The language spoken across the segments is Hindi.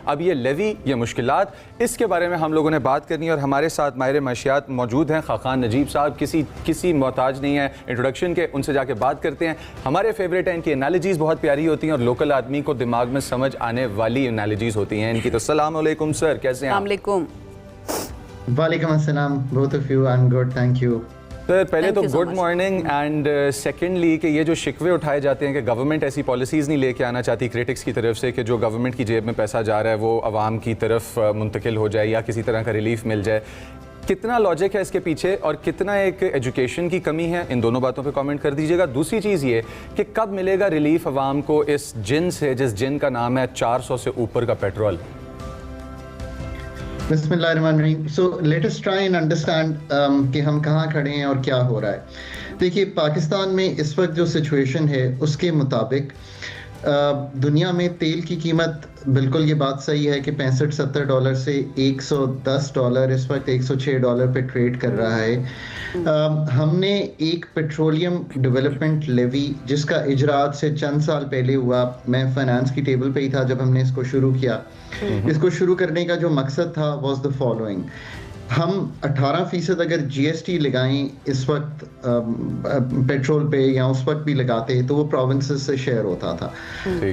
अब ये लेवी, ये मुश्किलात, इसके बारे में हम लोगों ने बात करनी है और हमारे साथ माहिर माशियात मौजूद हैं खाखान नजीब साहब। किसी मोहताज नहीं है इंट्रोडक्शन के, उनसे जाके बात करते हैं। हमारे फेवरेट हैं, इनकी एनालॉजीज़ बहुत प्यारी होती हैं और लोकल आदमी को दिमाग में समझ आने वाली एनालॉजीज़ होती हैं इनकी। तो अस्सलाम वालेकुम सर, कैसे हैं आप? वालेकुम अस्सलाम, both of you, I'm good, thank you. Sir पहले तो गुड मॉर्निंग एंड सेकेंडली कि ये जो शिकवे उठाए जाते हैं कि गवर्नमेंट ऐसी पॉलिसीज़ नहीं लेके आना चाहती क्रिटिक्स की तरफ से कि जो गवर्नमेंट की जेब में पैसा जा रहा है वो आवाम की तरफ मुंतकिल हो जाए या किसी तरह का रिलीफ मिल जाए, कितना लॉजिक है इसके पीछे और कितना एक एजुकेशन की कमी है? इन दोनों बातों पे कमेंट कर दीजिएगा। दूसरी चीज़ ये कि कब मिलेगा रिलीफ आवाम को इस जिन से, जिस जिन का नाम है 400 से ऊपर का पेट्रोल? बिस्मिल्लाहिर्रहमानिर्रहीम। So let us try and understand कि हम कहाँ खड़े हैं और क्या हो रहा है। देखिए, पाकिस्तान में इस वक्त जो सिचुएशन है उसके मुताबिक दुनिया में तेल की कीमत, बिल्कुल ये बात सही है कि $65-70 से $110 इस वक्त $106 पे ट्रेड कर रहा है। हमने एक पेट्रोलियम डेवलपमेंट लेवी जिसका इजरात से चंद साल पहले हुआ, मैं फाइनेंस की टेबल पे ही था जब हमने इसको शुरू किया। इसको शुरू करने का जो मकसद था वाज द फॉलोइंग: हम 18% अगर जीएसटी लगाएं इस वक्त पेट्रोल पे या उस वक्त भी लगाते तो वो प्रोविंसेस से शेयर होता था।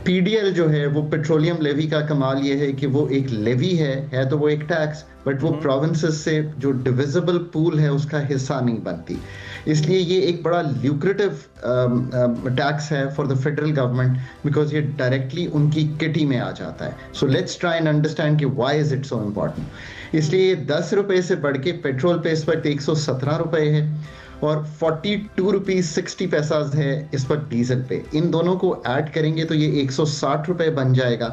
पीडीएल जो है वो पेट्रोलियम लेवी का कमाल ये है कि वो एक लेवी है तो वो एक टैक्स, बट वो प्रोविंसेस से जो डिविजिबल पूल है उसका हिस्सा नहीं बनती। इसलिए ये एक बड़ा ल्यूक्रेटिव टैक्स है for the federal government because ये डायरेक्टली उनकी किटी में आ जाता है। So let's try and understand कि why is it so important. इसलिए 10 रुपए से बढ़ के पेट्रोल पे इस वक्त 117 रुपए है और 42 रुपीज 60 पैसा है इस वक्त डीजल पे। इन दोनों को ऐड करेंगे तो ये 160 रुपए बन जाएगा।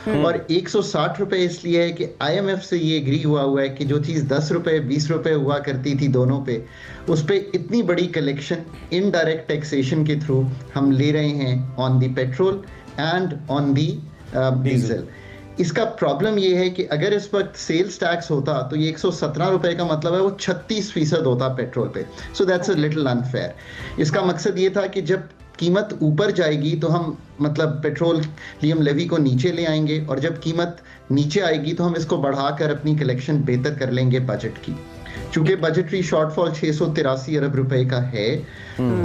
और 160 रुपए इसलिए है कि आईएमएफ से ये एग्री हुआ है कि जो चीज़ 10 रुपए 20 रुपए हुआ करती थी दोनों पे, उस पे इतनी बड़ी कलेक्शन इनडायरेक्ट टैक्सेशन के थ्रू हम ले रहे हैं on the petrol and on the diesel. इसका प्रॉब्लम ये है कि अगर इस वक्त सेल्स टैक्स होता तो ये 117 रुपए का मतलब है वो 36% होता पेट्रोल पे। So that's a little unfair. इसका मकसद ये था कि जब कीमत ऊपर जाएगी तो हम मतलब पेट्रोलियम लेवी को नीचे ले आएंगे और जब कीमत नीचे आएगी तो हम इसको बढ़ाकर अपनी कलेक्शन बेहतर कर लेंगे बजट की। चूंकि बजटरी शॉर्टफॉल 683 अरब रुपए का है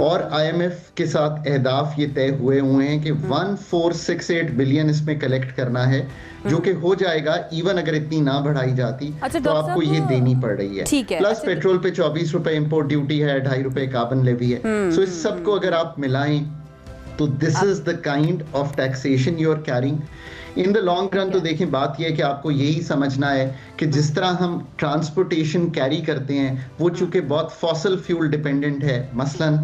और आईएमएफ के साथ अहदाफ ये तय हुए हैं कि 1468 बिलियन इसमें कलेक्ट करना है, जो कि हो जाएगा इवन अगर इतनी ना बढ़ाई जाती। तो आपको ये देनी पड़ रही है। प्लस पेट्रोल पे 24 रुपए इंपोर्ट ड्यूटी है, 2.5 रुपए कार्बन लेवी है। सो इस सब को अगर आप मिलाएं तो this is the kind of taxation you are carrying in the long run. तो देखें, बात यह है कि आपको यही समझना है कि जिस तरह हम ट्रांसपोर्टेशन कैरी करते हैं वो चूंकि बहुत फॉसिल फ्यूल डिपेंडेंट है। मसलन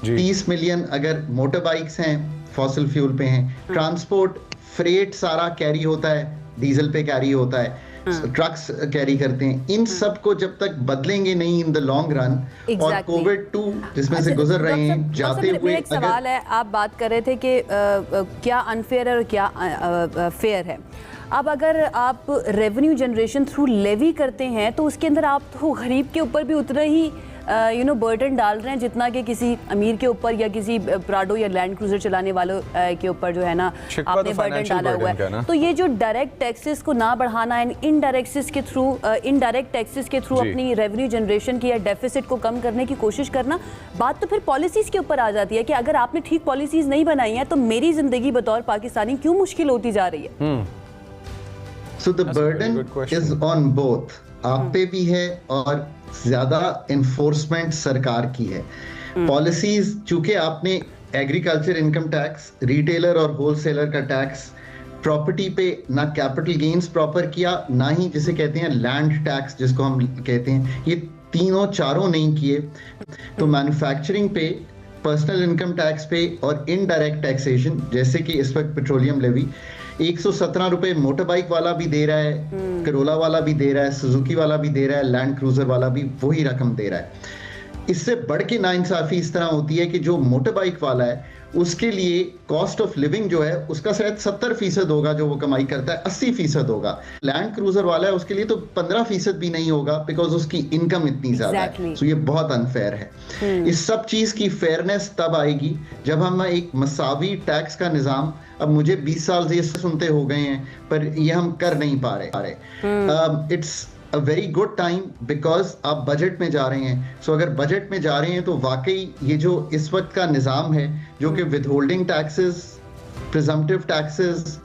30 मिलियन अगर मोटर बाइक्स हैं फॉसिल फ्यूल पे हैं, ट्रांसपोर्ट फ्रेट सारा कैरी होता है डीजल पे कैरी होता है, ट्रक्स कैरी करते हैं। इन सब को जब तक बदलेंगे नहीं इन द लॉन्ग रन और कोविड-2 जिसमें से गुजर रहे हैं जाते हुए। एक सवाल है, आप बात कर रहे थे कि क्या अनफेयर है और क्या फेयर है। अब अगर आप रेवेन्यू जनरेशन थ्रू लेवी करते हैं तो उसके अंदर आप तो गरीब के ऊपर भी उतना ही बर्डन डाल रहे हैं जितना कि किसी अमीर के ऊपर या किसी प्राडो या लैंड क्रूजर चलाने वालों के ऊपर जो है ना आपने बर्डन डाला हुआ है। तो ये जो डायरेक्ट टैक्सेस को ना बढ़ाना है, इनडायरेक्ट टैक्सेस के थ्रू अपनी रेवेन्यू जनरेशन की या डेफिसिट को कम करने की कोशिश करना, बात तो फिर पॉलिसीज के ऊपर आ जाती है कि अगर आपने ठीक पॉलिसीज नहीं बनाई हैं तो मेरी जिंदगी बतौर पाकिस्तानी क्यों मुश्किल होती जा रही है। So the burden is on both, आप पे भी है और ज्यादा इन्फोर्समेंट सरकार की है। पॉलिसीज चूंकि आपने एग्रीकल्चर इनकम टैक्स, रिटेलर और होलसेलर का टैक्स, प्रॉपर्टी पे ना कैपिटल गेन्स प्रॉपर किया, ना ही जिसे कहते हैं लैंड टैक्स जिसको हम कहते हैं, ये तीनों चारों नहीं किए, तो मैन्युफैक्चरिंग पे, पर्सनल इनकम टैक्स पे और इनडायरेक्ट टैक्सेशन जैसे कि इस वक्त पेट्रोलियम लेवी 117 रुपए मोटर बाइक वाला भी दे रहा है, करोला वाला भी दे रहा है, सुजुकी वाला भी दे रहा है, लैंड क्रूजर वाला भी वही रकम दे रहा है। इससे बढ़ के नाइंसाफी इस तरह होती है कि जो मोटर बाइक वाला है उसके लिए कॉस्ट ऑफ लिविंग जो है उसका शायद 70% होगा जो वो कमाई करता है, 80% होगा। लैंड क्रूजर वाला है उसके लिए तो 15% भी नहीं होगा, बिकॉज उसकी इनकम इतनी ज्यादा है। तो ये बहुत अनफेयर है। इस सब चीज की फेयरनेस तब आएगी जब हम एक मसावी टैक्स का निजाम, अब मुझे 20 साल से ये सुनते हो गए हैं पर ये हम कर नहीं पा रहे। It's a very good time because आप बजट में जा रहे हैं। सो अगर बजट में जा रहे हैं तो वाकई ये जो इस वक्त का निज़ाम है जो कि with holding taxes, presumptive taxes,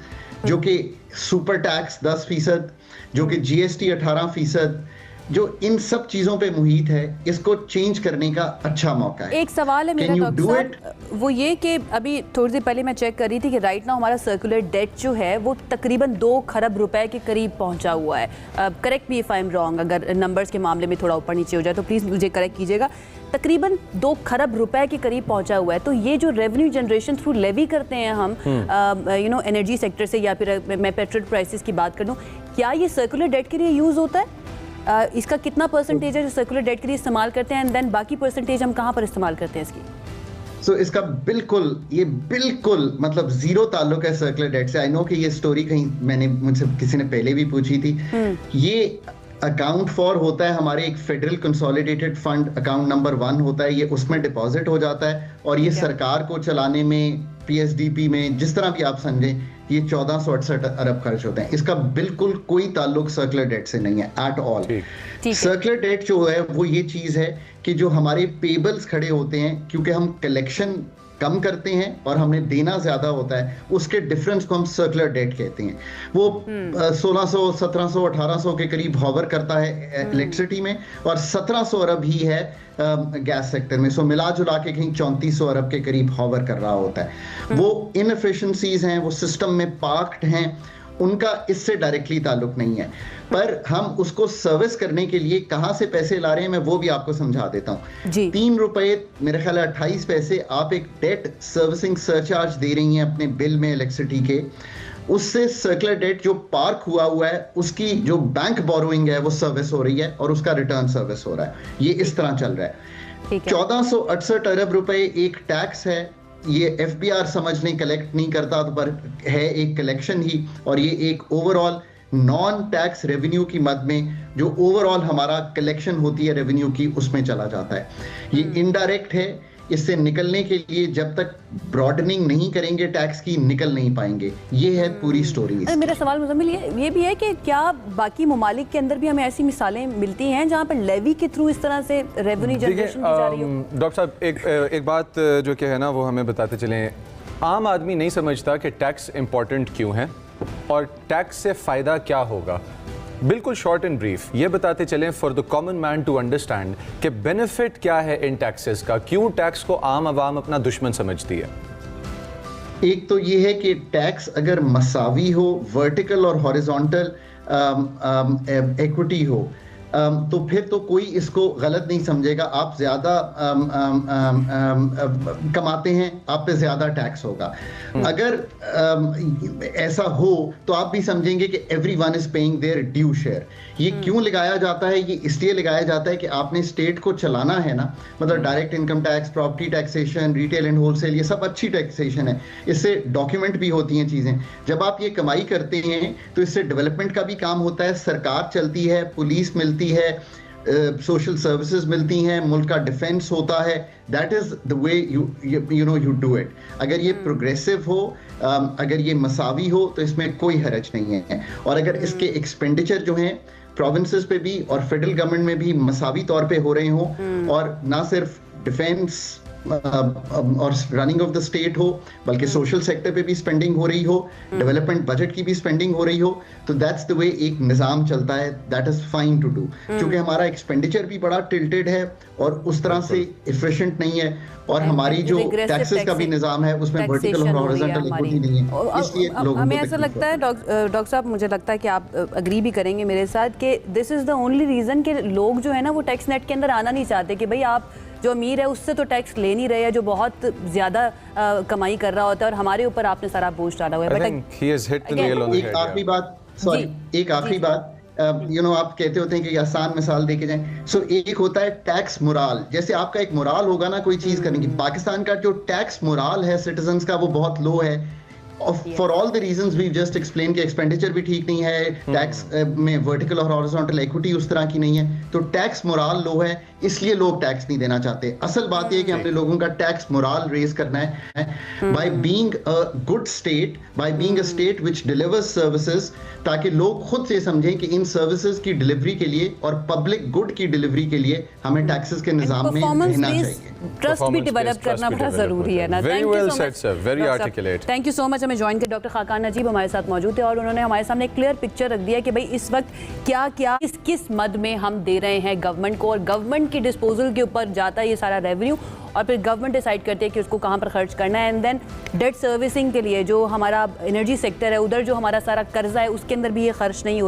जो कि सुपर टैक्स 10%, जो कि GST 18%, जो इन सब चीजों पे मुहित है, इसको चेंज करने का अच्छा मौका है। एक सवाल है मेरा डॉक्टर साहब, वो ये कि अभी थोड़ी देर पहले मैं चेक कर रही थी कि राइट नाउ हमारा सर्कुलर डेट जो है वो तकरीबन 2 खरब रुपए के करीब पहुंचा हुआ है। Correct me if I am wrong, अगर नंबर्स के मामले में थोड़ा ऊपर नीचे हो जाए तो प्लीज़ मुझे करेक्ट कीजिएगा। तकरीबन 2 खरब रुपए के करीब पहुंचा हुआ है। तो ये जो रेवेन्यू जनरेशन थ्रू लेवी करते हैं हम एनर्जी सेक्टर से, या फिर मैं पेट्रोल प्राइसेस की बात कर दूँ, क्या ये सर्कुलर डेट के लिए यूज़ होता है? इसका कितना परसेंटेज है जो सर्कुलर डेट के लिए इस्तेमाल करते हैं, एंड देन बाकी परसेंटेज हम कहाँ पर इस्तेमाल करते हैं इसकी? सो इसका बिल्कुल मतलब जीरो ताल्लुक है सर्कुलर डेट से। आई नो कि ये स्टोरी कहीं मुझसे किसी ने पहले भी पूछी थी। ये अकाउंट फॉर होता है हमारे एक federal consolidated fund, account number 1 होता है, ये उसमें डिपॉजिट हो जाता है और ये सरकार को चलाने में, PSDP में, जिस तरह भी आप समझें, ये 1468 अरब खर्च होते हैं। इसका बिल्कुल कोई ताल्लुक सर्कुलर डेट से नहीं है एट ऑल। सर्कुलर डेट जो है वो ये चीज है कि जो हमारे पेबल्स खड़े होते हैं, क्योंकि हम कलेक्शन कम करते हैं और हमने देना ज्यादा होता है, उसके डिफरेंस को हम सर्कुलर डेट कहते हैं। वो 1600, 1700, 1800 के करीब हॉवर करता है इलेक्ट्रिसिटी में, और 1700 अरब ही है गैस सेक्टर में। सो मिला जुला के कहीं 3400 अरब के करीब हॉवर कर रहा होता है। वो इनएफिशिएंसीज हैं, वो सिस्टम में पार्क्ड हैं, उनका इससे डायरेक्टली ताल्लुक नहीं है। पर हम उसको सर्विस करने के लिए कहां से पैसे ला रहे हैं, मैं वो भी आपको समझा देता हूं। 3 रुपए मेरे ख्याल 28 पैसे आप एक डेट सर्विसिंग सरचार्ज दे रही हैं अपने बिल में इलेक्ट्रिसिटी के, उससे सर्कुलर डेट जो पार्क हुआ है उसकी जो बैंक बोरोइंग है वो सर्विस हो रही है और उसका रिटर्न सर्विस हो रहा है। ये इस तरह चल रहा है। 1468 अरब रुपए एक टैक्स है, ये FBR समझने कलेक्ट नहीं करता, तो पर है एक कलेक्शन ही, और ये एक ओवरऑल नॉन टैक्स रेवेन्यू की मद में जो ओवरऑल हमारा कलेक्शन होती है रेवेन्यू की, उसमें चला जाता है। ये इनडायरेक्ट है, इससे निकलने के लिए जब तक ब्रॉडनिंग नहीं करेंगे टैक्स की, निकल नहीं पाएंगे। ये है पूरी स्टोरी। मेरा सवाल मुजम्मिल ये भी है कि क्या बाकी ममालिक के अंदर भी हमें ऐसी मिसालें मिलती हैं जहाँ पर लेवी के थ्रू इस तरह से रेवेन्यू जनरेशन की जा रही हो? डॉक्टर साहब एक बात जो कि है ना वो हमें बताते चलें, आम आदमी नहीं समझता कि टैक्स इंपॉर्टेंट क्यों है और टैक्स से फ़ायदा क्या होगा। बिल्कुल शॉर्ट एंड ब्रीफ ये बताते चलें for the common man to understand कि बेनिफिट क्या है इन टैक्सेस का, क्यों टैक्स को आम आवाम अपना दुश्मन समझती है। एक तो ये है कि टैक्स अगर मसावी हो, वर्टिकल और हॉरिजॉन्टल इक्विटी हो, तो फिर तो कोई इसको गलत नहीं समझेगा। आप ज्यादा कमाते हैं, आप पे ज्यादा टैक्स होगा। अगर ऐसा हो तो आप भी समझेंगे कि everyone is paying there due share. ये क्यों लगाया जाता है? ये इसलिए लगाया जाता है कि आपने स्टेट को चलाना है ना, मतलब direct income tax, property taxation, retail and wholesale, ये सब अच्छी टैक्सेशन है, इससे डॉक्यूमेंट भी होती हैं चीजें। जब आप ये कमाई करते हैं तो इससे डेवलपमेंट का भी काम होता है, सरकार चलती है, पुलिस मिलती है, सोशल सर्विसेज मिलती हैं, मुल्क का डिफेंस होता है। That is the way you do it. अगर ये प्रोग्रेसिव हो, अगर ये मसावी हो, तो इसमें कोई हरज नहीं है। और अगर इसके एक्सपेंडिचर जो हैं प्रोविंसेस पे भी और फेडरल गवर्नमेंट में भी मसावी तौर पे हो रहे हों, और ना सिर्फ डिफेंस और रनिंग ऑफ द स्टेट हो, बल्कि सोशल सेक्टर पे भी स्पेंडिंग हो रही हो, डेवलपमेंट बजट की भी स्पेंडिंग हो रही हो, तो दैट्स द वे एक निजाम चलता है। That is fine to do. क्योंकि हमारा एक्सपेंडिचर भी बड़ा टिल्टेड है और उस तरह से एफिशिएंट नहीं है, और हमारी जो टैक्सेस का भी निजाम है उसमें वर्टिकल और हॉरिजॉन्टल इक्विटी नहीं है। इसलिए लोगों हमें ऐसा लगता है डॉक्टर साहब, मुझे लगता है कि आप अग्री भी करेंगे मेरे साथ कि this is the only reason कि लोग जो है ना वो टैक्स नेट के अंदर आना नहीं चाहते, कि भाई आप जो अमीर है उससे तो टैक्स ले नहीं रहे हैं, जो बहुत ज्यादा कमाई कर रहा होता है, और हमारे ऊपर आपने सारा बोझ डाला हुआ है। एक आखिरी बात, आप कहते होते हैं कि आसान मिसाल दे के जाएं। सो एक होता है टैक्स मोराल, जैसे आपका एक मोराल होगा ना कोई चीज करने की। पाकिस्तान का जो टैक्स मोराल है सिटीजन्स का वो बहुत लो है, for all the reasons we just explain कि एक्सपेंडिचर भी ठीक नहीं है, टैक्स में वर्टिकल और हॉरिजॉन्टल इक्विटी उस तरह की नहीं है, तो टैक्स मोराल लो है, इसलिए लोग टैक्स नहीं देना चाहते। असल बात यह है कि हमने लोगों का टैक्स मोराल रेज करना है by being a good state, by being a state which delivers services, ताकि लोग खुद से समझें कि इन सर्विसेज की डिलीवरी के लिए और पब्लिक गुड की डिलीवरी के लिए हमें टैक्सेस के निजाम में रहना चाहिए। ट्रस्ट भी डेवलप करना बड़ा जरूरी है ना। Very well said sir, very articulate. Thank you so much. हमें ज्वाइन कर डॉक्टर खाकान नजीब हमारे साथ मौजूद है और उन्होंने हमारे सामने एक क्लियर पिक्चर रख दिया कि भाई इस वक्त क्या क्या किस मद में हम दे रहे हैं गवर्नमेंट को, और गवर्नमेंट की डिस्पोजल के ऊपर जाता है ये सारा रेवेन्यू, और फिर गवर्नमेंट डिसाइड करती है कि उसको कहाँ पर खर्च करना है। एंड देन डेट सर्विसिंग के लिए जो हमारा एनर्जी सेक्टर है, उधर जो हमारा सारा कर्जा है उसके अंदर भी ये खर्च नहीं हो रहा।